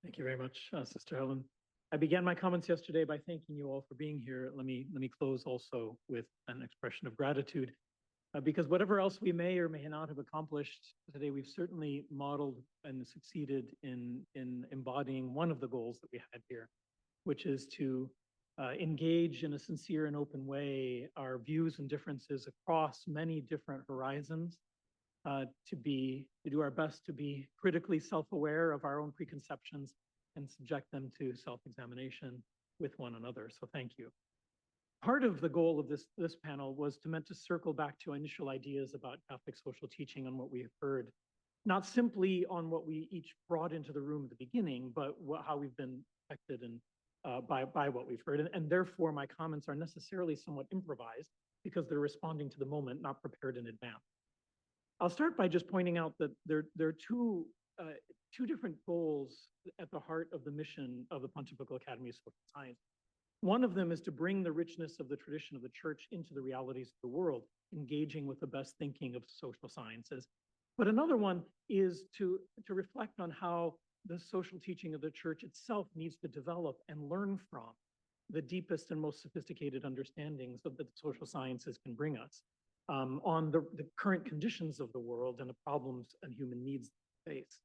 Thank you very much, Sister Helen. I began my comments yesterday by thanking you all for being here. Let me close also with an expression of gratitude, because whatever else we may or may not have accomplished today, we've certainly modeled and succeeded in embodying one of the goals that we had here, which is to engage in a sincere and open way our views and differences across many different horizons, to do our best to be critically self-aware of our own preconceptions and subject them to self-examination with one another. So thank you. Part of the goal of this panel was meant to circle back to initial ideas about Catholic social teaching and what we have heard, not simply on what we each brought into the room at the beginning, but how we've been affected by what we've heard. And therefore, my comments are necessarily somewhat improvised because they're responding to the moment, not prepared in advance. I'll start by just pointing out that there are two different goals at the heart of the mission of the Pontifical Academy of Social Science. One of them is to bring the richness of the tradition of the Church into the realities of the world, engaging with the best thinking of social sciences. But another one is to reflect on how the social teaching of the Church itself needs to develop and learn from the deepest and most sophisticated understandings that the social sciences can bring us. On the current conditions of the world and the problems and human needs they face.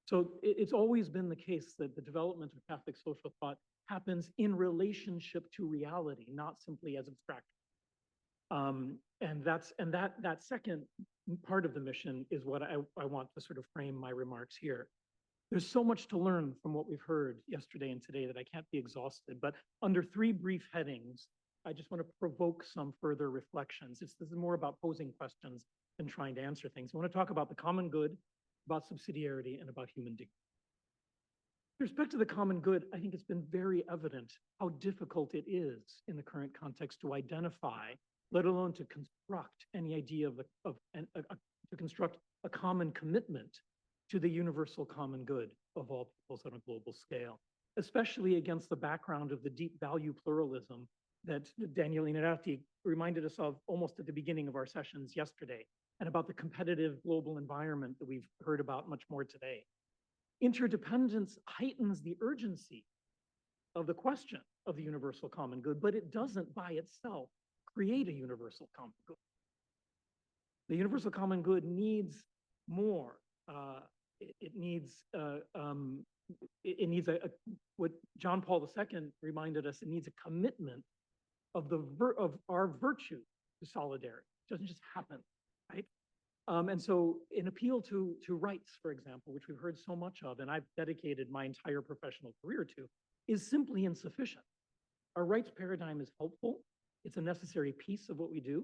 So it's always been the case that the development of Catholic social thought happens in relationship to reality, not simply as abstraction. And that second part of the mission is what I want to sort of frame my remarks here. There's so much to learn from what we've heard yesterday and today that I can't be exhausted, but under three brief headings, I just want to provoke some further reflections. This is more about posing questions than trying to answer things. I want to talk about the common good, about subsidiarity, and about human dignity. With respect to the common good, I think it's been very evident how difficult it is in the current context to identify, let alone to construct any idea to construct a common commitment to the universal common good of all peoples on a global scale, especially against the background of the deep value pluralism that Daniel Inarati reminded us of almost at the beginning of our sessions yesterday, and about the competitive global environment that we've heard about much more today. Interdependence heightens the urgency of the question of the universal common good, but it doesn't by itself create a universal common good. The universal common good needs more. It needs what John Paul II reminded us. It needs a commitment of our virtue to solidarity. It doesn't just happen, right? And so an appeal to rights, for example, which we've heard so much of, and I've dedicated my entire professional career to, is simply insufficient. Our rights paradigm is helpful. It's a necessary piece of what we do,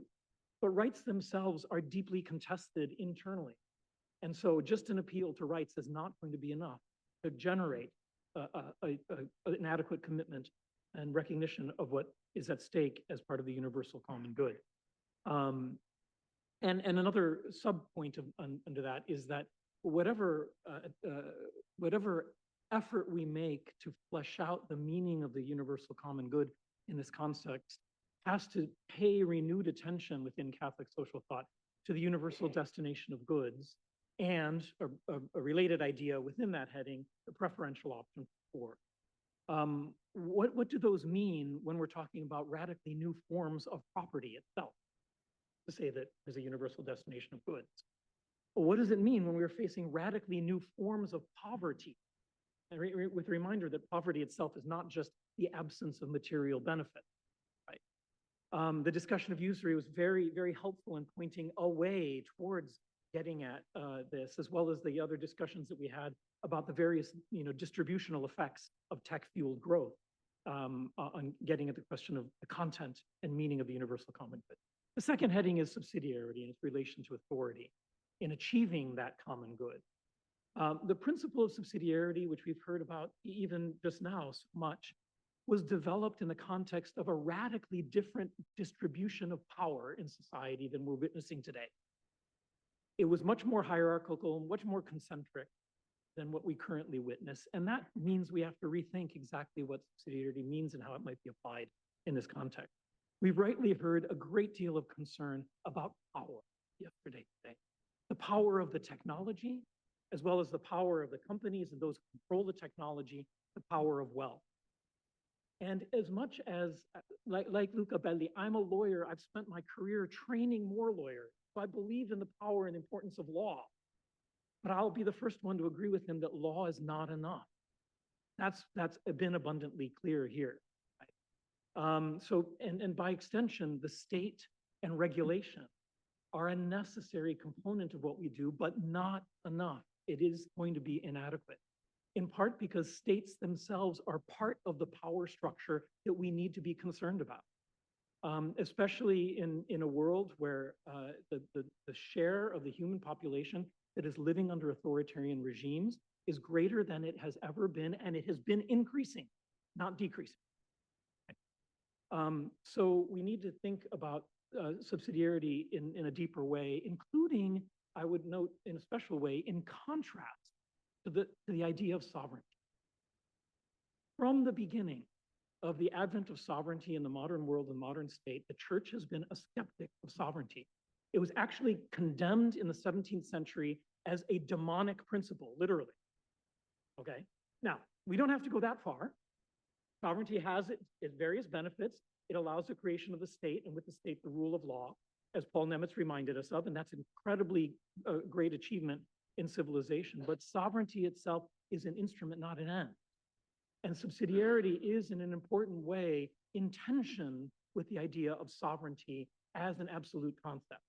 but rights themselves are deeply contested internally. And so just an appeal to rights is not going to be enough to generate an adequate commitment and recognition of what is at stake as part of the universal common good. And another sub-point under that is that whatever effort we make to flesh out the meaning of the universal common good in this context has to pay renewed attention within Catholic social thought to the universal destination of goods, and a related idea within that heading, the preferential option for. What do those mean when we're talking about radically new forms of property itself? To say that there's a universal destination of goods. Well, what does it mean when we're facing radically new forms of poverty? And with a reminder that poverty itself is not just the absence of material benefit, right? The discussion of usury was very, very helpful in pointing a way towards getting at this, as well as the other discussions that we had about the various, distributional effects of tech-fueled growth on getting at the question of the content and meaning of the universal common good. The second heading is subsidiarity and its relation to authority in achieving that common good. The principle of subsidiarity, which we've heard about even just now so much, was developed in the context of a radically different distribution of power in society than we're witnessing today. It was much more hierarchical, much more concentric than what we currently witness. And that means we have to rethink exactly what subsidiarity means and how it might be applied in this context. We've rightly heard a great deal of concern about power yesterday, today. The power of the technology, as well as the power of the companies and those who control the technology, the power of wealth. And as much as, like Luca Belli, I'm a lawyer. I've spent my career training more lawyers. So I believe in the power and importance of law. But I'll be the first one to agree with him that law is not enough. That's been abundantly clear here. And by extension, the state and regulation are a necessary component of what we do, but not enough. It is going to be inadequate, in part because states themselves are part of the power structure that we need to be concerned about, especially in a world where the share of the human population that is living under authoritarian regimes is greater than it has ever been, and it has been increasing, not decreasing. So we need to think about subsidiarity in a deeper way, including, I would note in a special way, in contrast to the idea of sovereignty. From the beginning of the advent of sovereignty in the modern world and modern state, the church has been a skeptic of sovereignty. It was actually condemned in the 17th century as a demonic principle, literally. Okay? Now, we don't have to go that far. Sovereignty has its various benefits. It allows the creation of the state, and with the state, the rule of law, as Paul Nemitz reminded us of, and that's an incredibly great achievement in civilization. But sovereignty itself is an instrument, not an end. And subsidiarity is, in an important way, in tension with the idea of sovereignty as an absolute concept.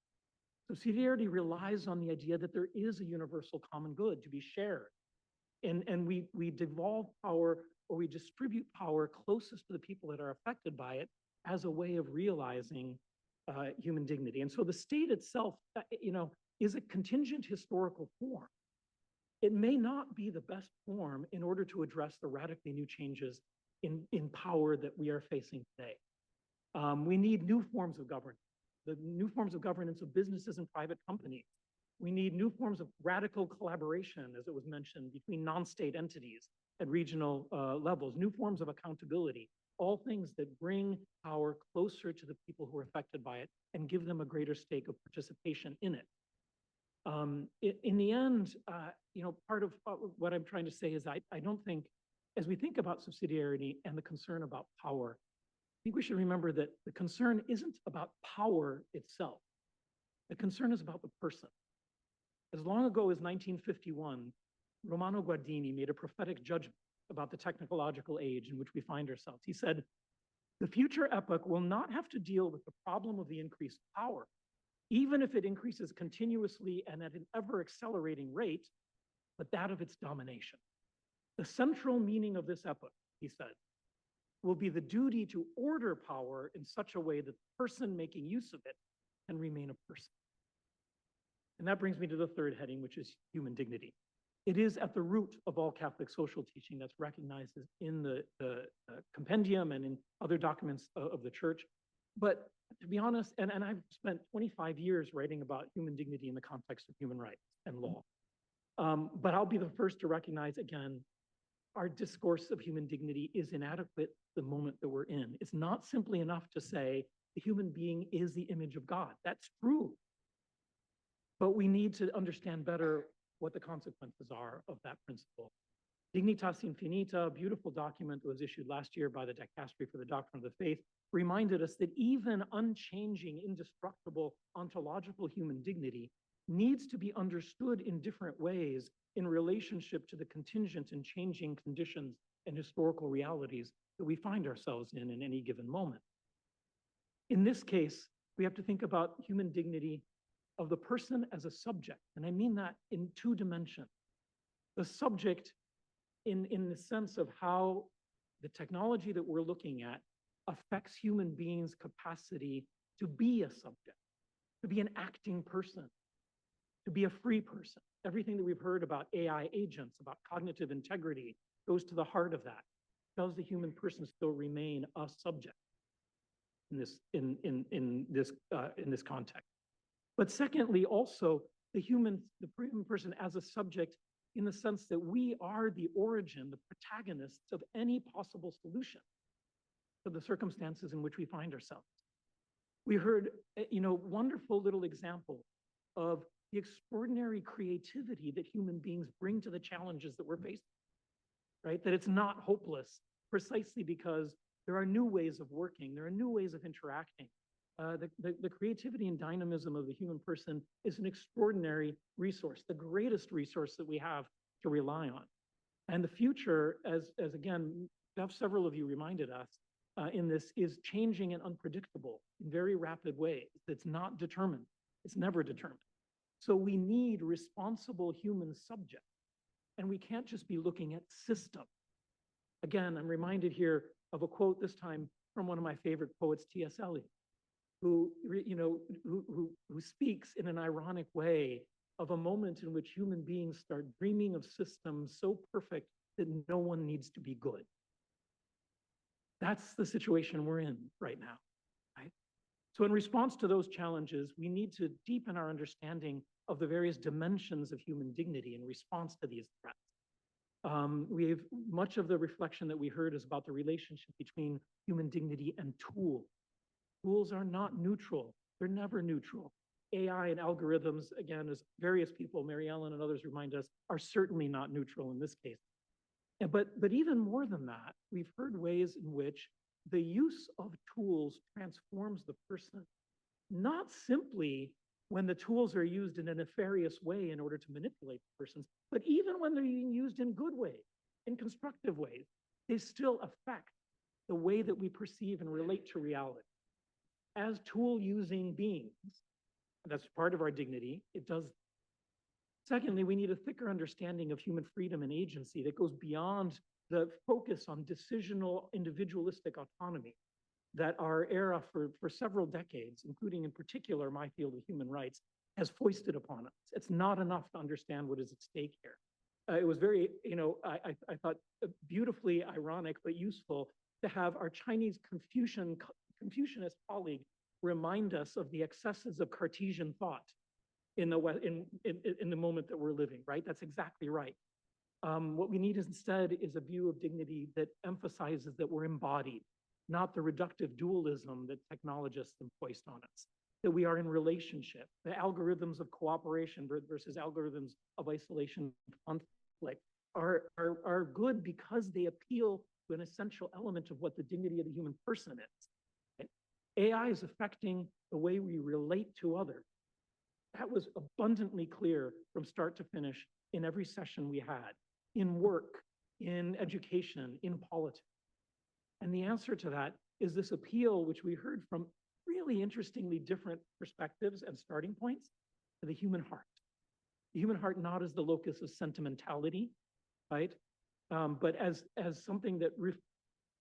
Subsidiarity relies on the idea that there is a universal common good to be shared. And we devolve power, or we distribute power closest to the people that are affected by it as a way of realizing human dignity. And so the state itself, is a contingent historical form. It may not be the best form in order to address the radically new changes in power that we are facing today. We need new forms of governance, the new forms of governance of businesses and private companies. We need new forms of radical collaboration, as it was mentioned, between non-state entities at regional levels, new forms of accountability, all things that bring power closer to the people who are affected by it and give them a greater stake of participation in it. In the end, part of what I'm trying to say is I don't think, as we think about subsidiarity and the concern about power, I think we should remember that the concern isn't about power itself. The concern is about the person. As long ago as 1951, Romano Guardini made a prophetic judgment about the technological age in which we find ourselves. He said, the future epoch will not have to deal with the problem of the increased power, even if it increases continuously and at an ever-accelerating rate, but that of its domination. The central meaning of this epoch, he said, will be the duty to order power in such a way that the person making use of it can remain a person. And that brings me to the third heading, which is human dignity. It is at the root of all Catholic social teaching that's recognized in the compendium and in other documents of the church. But to be honest, and I've spent 25 years writing about human dignity in the context of human rights and law. But I'll be the first to recognize, again, our discourse of human dignity is inadequate the moment that we're in. It's not simply enough to say the human being is the image of God. That's true. But we need to understand better what the consequences are of that principle. Dignitas Infinita, a beautiful document that was issued last year by the Dicastery for the Doctrine of the Faith, reminded us that even unchanging, indestructible ontological human dignity needs to be understood in different ways in relationship to the contingent and changing conditions and historical realities that we find ourselves in any given moment. In this case, we have to think about human dignity of the person as a subject, and I mean that in two dimensions. The subject in the sense of how the technology that we're looking at affects human beings' capacity to be a subject, to be an acting person, to be a free person. Everything that we've heard about AI agents, about cognitive integrity, goes to the heart of that. Does the human person still remain a subject in this context? But secondly, also the human person as a subject in the sense that we are the origin, the protagonists of any possible solution to the circumstances in which we find ourselves. We heard, wonderful little example of the extraordinary creativity that human beings bring to the challenges that we're facing, right? That it's not hopeless precisely because there are new ways of working, there are new ways of interacting. The creativity and dynamism of the human person is an extraordinary resource, the greatest resource that we have to rely on. And the future, as again, several of you reminded us in this, is changing and unpredictable in very rapid ways. It's not determined. It's never determined. So we need responsible human subjects. And we can't just be looking at systems. Again, I'm reminded here of a quote this time from one of my favorite poets, T.S. Eliot, who speaks in an ironic way of a moment in which human beings start dreaming of systems so perfect that no one needs to be good. That's the situation we're in right now, right? So in response to those challenges, we need to deepen our understanding of the various dimensions of human dignity in response to these threats. Much of the reflection that we heard is about the relationship between human dignity and tools. Tools are not neutral. They're never neutral. AI and algorithms, again, as various people, Mary Ellen and others remind us, are certainly not neutral in this case. But even more than that, we've heard ways in which the use of tools transforms the person, not simply when the tools are used in a nefarious way in order to manipulate the person, but even when they're being used in good ways, in constructive ways, they still affect the way that we perceive and relate to reality. As tool-using beings, that's part of our dignity, it does. Secondly, we need a thicker understanding of human freedom and agency that goes beyond the focus on decisional individualistic autonomy that our era for several decades, including in particular my field of human rights, has foisted upon us. It's not enough to understand what is at stake here. It was very, I thought beautifully ironic but useful to have our Chinese Confucianist colleague remind us of the excesses of Cartesian thought in the moment that we're living, right? That's exactly right. What we need instead is a view of dignity that emphasizes that we're embodied, not the reductive dualism that technologists have foist on us, that we are in relationship. The algorithms of cooperation versus algorithms of isolation and conflict are good because they appeal to an essential element of what the dignity of the human person is. AI is affecting the way we relate to others. That was abundantly clear from start to finish in every session we had, in work, in education, in politics. And the answer to that is this appeal, which we heard from really interestingly different perspectives and starting points, to the human heart. The human heart not as the locus of sentimentality, right? But as something that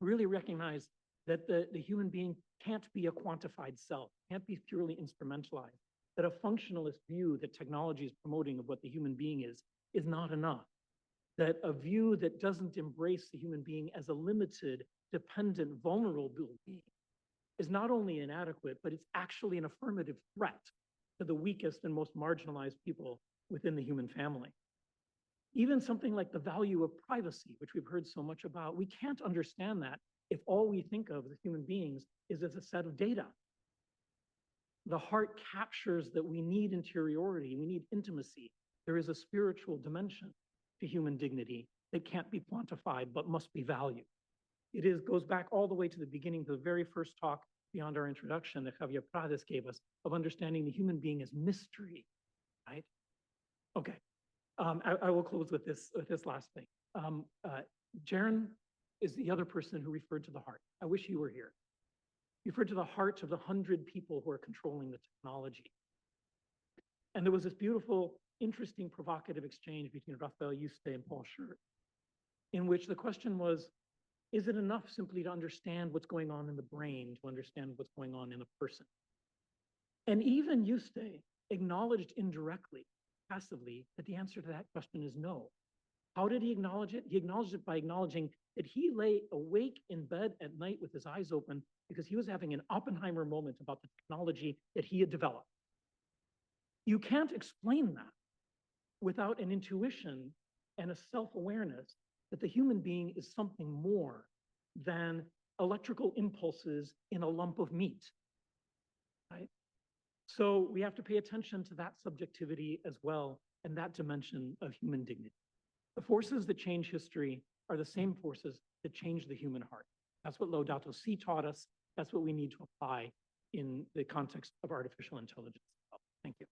really recognizes that the human being can't be a quantified self, can't be purely instrumentalized, that a functionalist view that technology is promoting of what the human being is not enough, that a view that doesn't embrace the human being as a limited, dependent, vulnerable being is not only inadequate, but it's actually an affirmative threat to the weakest and most marginalized people within the human family. Even something like the value of privacy, which we've heard so much about, we can't understand that if all we think of as human beings is as a set of data. The heart captures that we need interiority, we need intimacy. There is a spiritual dimension to human dignity that can't be quantified but must be valued. It goes back all the way to the beginning, to the very first talk beyond our introduction that Javier Prades gave us of understanding the human being as mystery, right? Okay, I will close with this last thing. Jaren is the other person who referred to the heart. I wish you were here. You referred to the heart of the 100 people who are controlling the technology. And there was this beautiful, interesting, provocative exchange between Raphael Yuste and Paul Schur, in which the question was, is it enough simply to understand what's going on in the brain, to understand what's going on in a person? And even Yuste acknowledged indirectly, passively, that the answer to that question is no. How did he acknowledge it? He acknowledged it by acknowledging that he lay awake in bed at night with his eyes open because he was having an Oppenheimer moment about the technology that he had developed. You can't explain that without an intuition and a self-awareness that the human being is something more than electrical impulses in a lump of meat, right? So we have to pay attention to that subjectivity as well, and that dimension of human dignity. The forces that change history are the same forces that change the human heart. That's what Laudato Si taught us. That's what we need to apply in the context of artificial intelligence. Thank you.